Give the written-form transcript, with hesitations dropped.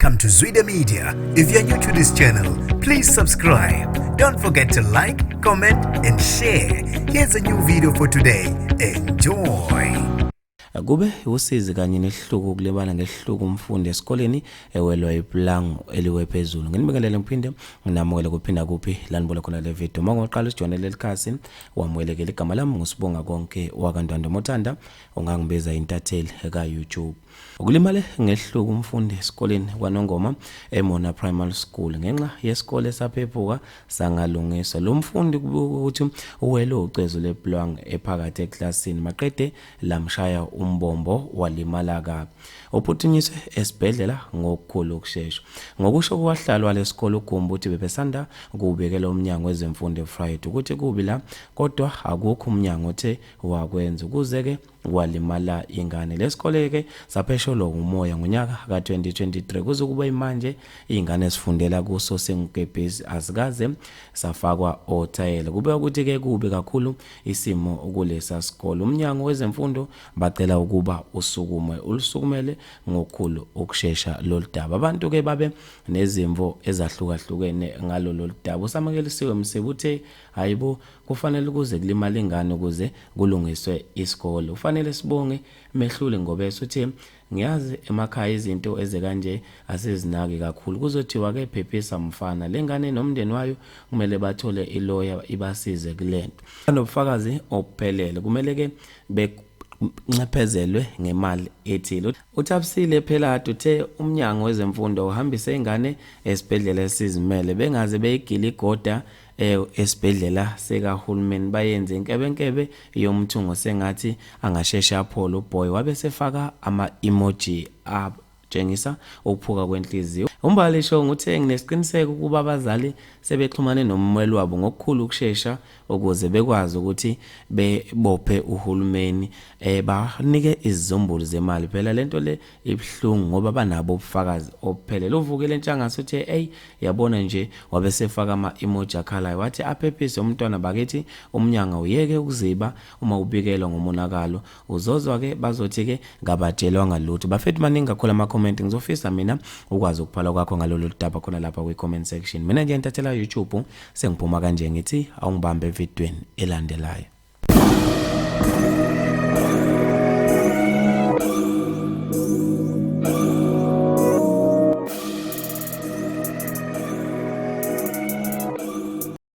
Welcome to Zwida Media. If you're new to this channel, please subscribe. Don't forget to like, comment, and share. Here's a new video for today. Enjoy. Kube usizi kanye nesihluku kulebana ngesihluku umfundi esikoleni ewelwa iplango eliwe phezulu. Nginibekelele ngiphinde nginamukele kuphinda kuphi lanibona khona le video. Mangoqala usijonele lelikhasi wamwelekela igama lami ngusibonga konke wakantando Mothanda ongangibiza intatheli eka YouTube. Ukulimale ngesihluku umfundi esikoleni kwaNongoma eMona Primary School ngenxa yesikole saphephuka sangalungiswa. Lo mfundi ukuthi uwele ucezu leplango ephakathi eklasini maqede lamshaya umbombo walimala kabi. Uphuthunyiswe esibhedlela ngokukhulu ukusheshsha. Ngokusho kwahlalo lesikole uGumbu uthi bebesanda kubekela umnyango wezemfundo eFriday ukuthi kubi la kodwa akukho umnyango othe wakwenza ukuzeke walimala ingane. Lesikole ke saphesholo umoya ngonyaka ka2023 kuze kuba imanje ingane esifundela kuso sengebhezi azikaze safakwa othayela. Kube ukuthi ke kubi kakhulu isimo kulesa sikole. Umnyango wezemfundo bacela ukuba usukumele ngokukhulu ukusheshsha loludaba. Abantu ke babe nezimvo ezahlukahlukene ngalo loludaba. Usamukelisiwe Msebuthe hayibo kufanele kuze kulimala ingane ukuze kulungiswe isikole. Kufanele sibonge Mehlule Ngobese uthi ngiyazi emakhaya izinto ezekanje asezinaki kakhulu kuzothiwa ke phephisa mfana lengane nomndeni wayo kumele bathole ilawyer ibasize kulento. Nobufakazi obuphelele kumele ke ncephezelwe ngemali ethile. Uthapsile phela uthe umnyango wezemfundo uhambise ingane esibhedlela esizimele bengaze beyigila igoda esibhedlela sekahulumeni bayenze inkebenkebe yomthungo sengathi angasheshe aphola uBoy wabe sefaka ama-emoji tshengisa ukuphuka kwenhliziyo. Umbali sho nguthe nginesiqiniseko kuba abazali sebexhumane nomweli wabo ngokukhulu ukusheshsha ukuze bekwazi ukuthi bebophe uhulumeni banike izizombulu zemali. Phela lento le ibhlungu ngoba banabo ubufakazi obuphelele. Uvukele Ntshangase uthe hey yabona nje wabe sefaka ama-emoji akhalayo wathi aphephise umntwana bakithi umnyango uyeke ukuziba uma ubikelwa ngomonakalo uzozwa ke bazothi ke ngabatshelwa ngalutho. Bafethu maningi kakhulu ama-comment ngizofisa mina ukwazi ukuphala kwakho ngalolu daba khona lapha kwi-comment section. Mina nje ntathela YouTube sengiphuma kanje ngithi awungibambe evidweni elandelayo.